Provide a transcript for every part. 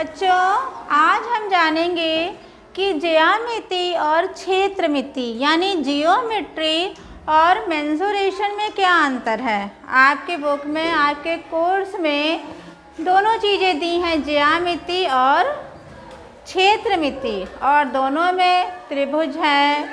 बच्चों, आज हम जानेंगे कि ज्यामिति और क्षेत्रमिति यानी जियोमेट्री और मेंसुरेशन में क्या अंतर है। आपके बुक में, आपके कोर्स में दोनों चीज़ें दी हैं, ज्यामिति और क्षेत्रमिति, और दोनों में त्रिभुज है,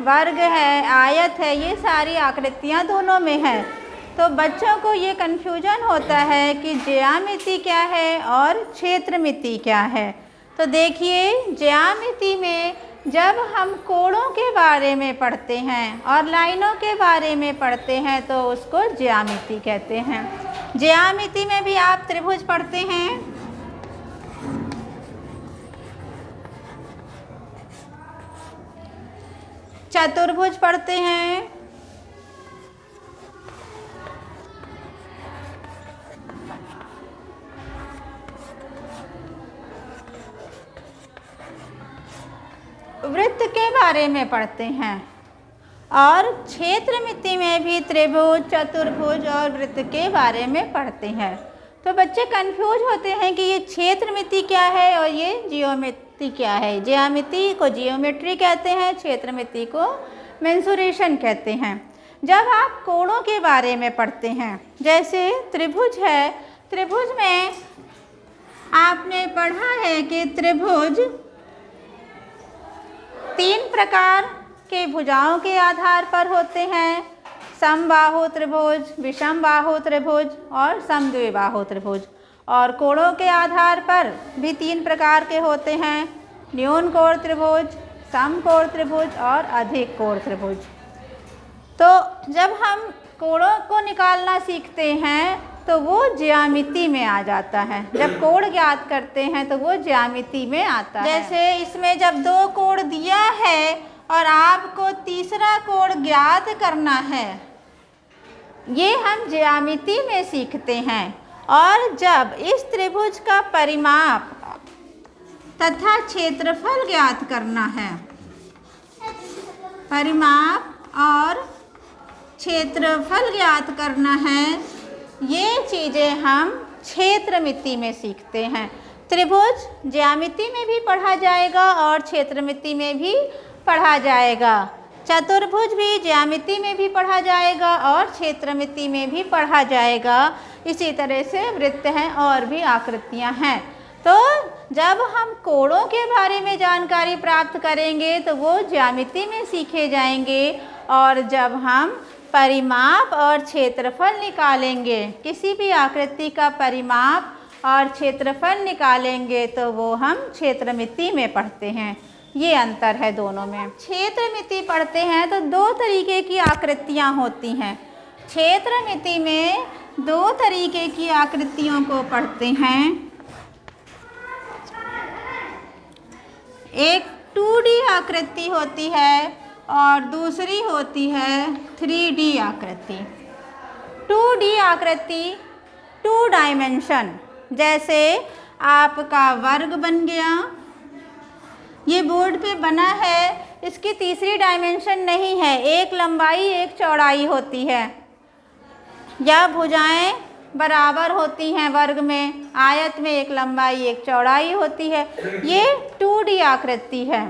वर्ग है, आयत है, ये सारी आकृतियाँ दोनों में है। तो बच्चों को ये कन्फ्यूजन होता है कि ज्यामिति क्या है और क्षेत्रमिति क्या है। तो देखिए, ज्यामिति में जब हम कोणों के बारे में पढ़ते हैं और लाइनों के बारे में पढ़ते हैं तो उसको ज्यामिति कहते हैं। ज्यामिति में भी आप त्रिभुज पढ़ते हैं, चतुर्भुज पढ़ते हैं, वृत्त के बारे में पढ़ते हैं, और क्षेत्रमिति में भी त्रिभुज, चतुर्भुज और वृत्त के बारे में पढ़ते हैं। तो बच्चे कंफ्यूज होते हैं कि ये क्षेत्रमिति क्या है और ये जियोमेट्री क्या है। ज्यामिति को जियोमेट्री कहते हैं, क्षेत्रमिति को मेंसुरेशन कहते हैं। जब आप कोणों के बारे में पढ़ते हैं, जैसे त्रिभुज है, त्रिभुज में आपने पढ़ा है कि त्रिभुज 3 प्रकार के भुजाओं के आधार पर होते हैं, समबाहु त्रिभुज, विषम बाहु त्रिभुज और समद्विबाहु त्रिभुज। और कोणों के आधार पर भी 3 प्रकार के होते हैं, न्यून कोण त्रिभुज, समकोण त्रिभुज और अधिक कोण त्रिभुज। तो जब हम कोणों को निकालना सीखते हैं तो वो ज्यामिति में आ जाता है। जब कोण ज्ञात करते हैं तो वो ज्यामिति में आता है। जैसे इसमें जब 2 कोण दिया है और आपको तीसरा कोण ज्ञात करना है, ये हम ज्यामिति में सीखते हैं। और जब इस त्रिभुज का परिमाप तथा क्षेत्रफल ज्ञात करना है, परिमाप और क्षेत्रफल ज्ञात करना है, ये चीज़ें हम क्षेत्रमिति में सीखते हैं। त्रिभुज ज्यामिति में भी पढ़ा जाएगा और क्षेत्रमिति में भी पढ़ा जाएगा। चतुर्भुज भी ज्यामिति में भी पढ़ा जाएगा और क्षेत्रमिति में भी पढ़ा जाएगा। इसी तरह से वृत्त हैं और भी आकृतियां हैं। तो जब हम कोणों के बारे में जानकारी प्राप्त करेंगे तो वो ज्यामिति में सीखे जाएंगे, और जब हम परिमाप और क्षेत्रफल निकालेंगे, किसी भी आकृति का परिमाप और क्षेत्रफल निकालेंगे, तो वो हम क्षेत्रमिति में पढ़ते हैं। ये अंतर है दोनों में। क्षेत्रमिति पढ़ते हैं तो 2 तरीके की आकृतियाँ होती हैं। क्षेत्रमिति में 2 तरीके की आकृतियों को पढ़ते हैं। एक 2D आकृति होती है और दूसरी होती है 3D आकृति। 2D आकृति 2 डायमेंशन, जैसे आपका वर्ग बन गया, ये बोर्ड पे बना है, इसकी तीसरी डायमेंशन नहीं है, एक लंबाई एक चौड़ाई होती है, या भुजाएं बराबर होती हैं वर्ग में, आयत में एक लंबाई एक चौड़ाई होती है। ये 2D आकृति है।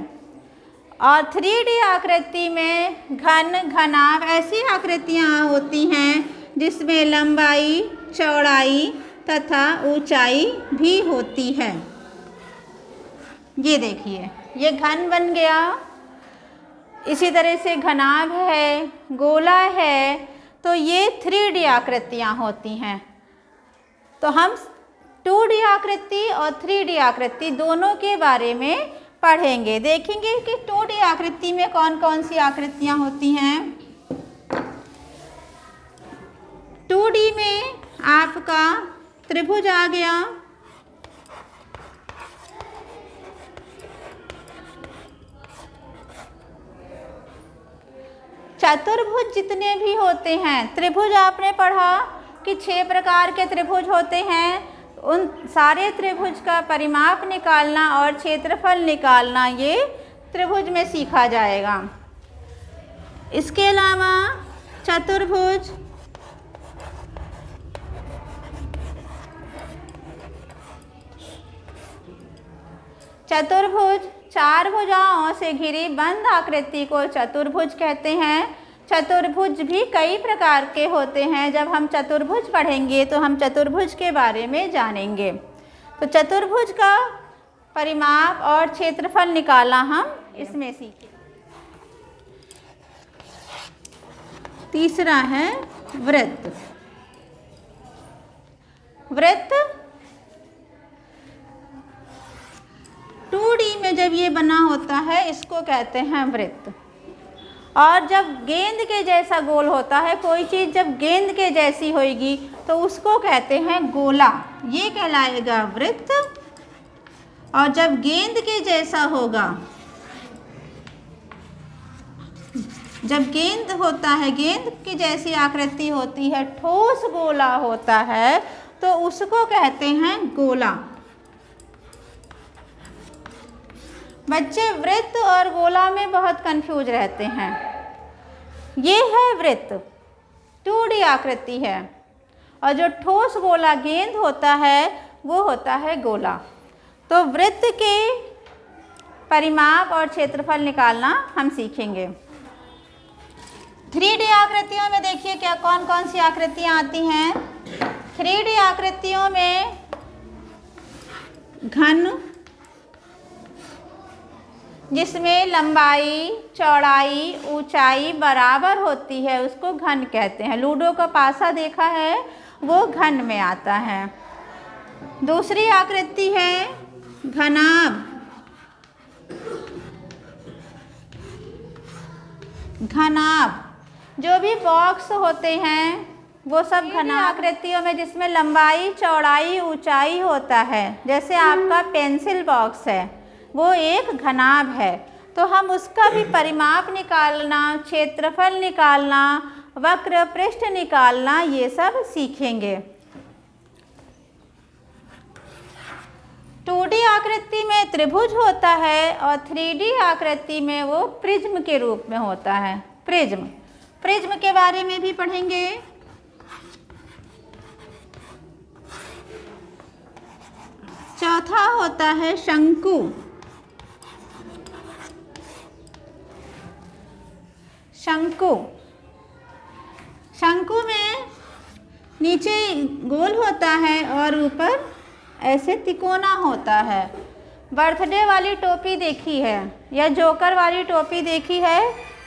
और 3D आकृति में घन, घनाभ ऐसी आकृतियाँ होती हैं जिसमें लंबाई, चौड़ाई तथा ऊंचाई भी होती है। ये देखिए, ये घन बन गया। इसी तरह से घनाभ है, गोला है, तो ये 3D आकृतियाँ होती हैं। तो हम 2D आकृति और 3D आकृति दोनों के बारे में पढ़ेंगे। देखेंगे कि 2D आकृति में कौन कौन सी आकृतियाँ होती हैं। 2D में आपका त्रिभुज आ गया, चतुर्भुज जितने भी होते हैं, त्रिभुज आपने पढ़ा कि 6 प्रकार के त्रिभुज होते हैं, उन सारे त्रिभुज का परिमाप निकालना और क्षेत्रफल निकालना ये त्रिभुज में सीखा जाएगा। इसके अलावा चतुर्भुज, चतुर्भुज, 4 भुजाओं से घिरी बंद आकृति को चतुर्भुज कहते हैं। चतुर्भुज भी कई प्रकार के होते हैं। जब हम चतुर्भुज पढ़ेंगे तो हम चतुर्भुज के बारे में जानेंगे। तो चतुर्भुज का परिमाप और क्षेत्रफल निकालना हम इसमें सीखें। तीसरा है वृत्त। वृत्त 2D में जब ये बना होता है इसको कहते हैं वृत्त। और जब गेंद के जैसा गोल होता है, कोई चीज़ जब गेंद के जैसी होगी तो उसको कहते हैं गोला, ये कहलाएगा वृत्त। और जब गेंद के जैसा होगा, जब गेंद होता है, गेंद की जैसी आकृति होती है, ठोस गोला होता है, तो उसको कहते हैं गोला। बच्चे वृत्त और गोला में बहुत कंफ्यूज रहते हैं। ये है वृत्त, 2D आकृति है, और जो ठोस गोला गेंद होता है वो होता है गोला। तो वृत्त के परिमाप और क्षेत्रफल निकालना हम सीखेंगे। 3D आकृतियों में देखिए क्या कौन कौन सी आकृतियाँ आती हैं। 3D आकृतियों में घन, जिसमें लंबाई, चौड़ाई, ऊंचाई बराबर होती है, उसको घन कहते हैं। लूडो का पासा देखा है, वो घन में आता है। दूसरी आकृति है घनाभ। घनाभ जो भी बॉक्स होते हैं वो सब घनाभ आकृतियों में, जिसमें लंबाई, चौड़ाई, ऊंचाई होता है। जैसे आपका पेंसिल बॉक्स है, वो एक घनाभ है। तो हम उसका भी परिमाप निकालना, क्षेत्रफल निकालना, वक्र पृष्ठ निकालना, ये सब सीखेंगे। 2D आकृति में त्रिभुज होता है और 3D आकृति में वो प्रिज्म के रूप में होता है। प्रिज्म, प्रिज्म के बारे में भी पढ़ेंगे। चौथा होता है शंकु। शंकु, शंकु में नीचे गोल होता है और ऊपर ऐसे तिकोना होता है। बर्थडे वाली टोपी देखी है या जोकर वाली टोपी देखी है,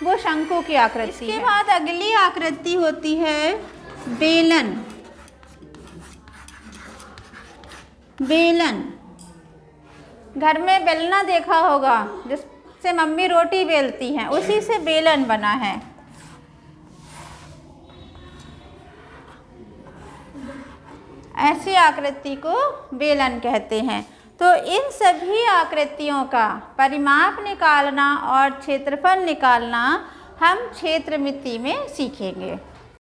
वो शंकु की आकृति है। इसके बाद अगली आकृति होती है बेलन। बेलन, घर में बेलना देखा होगा, जिससे मम्मी रोटी बेलती हैं, उसी से बेलन बना है। ऐसी आकृति को बेलन कहते हैं। तो इन सभी आकृतियों का परिमाप निकालना और क्षेत्रफल निकालना हम क्षेत्रमिति में सीखेंगे।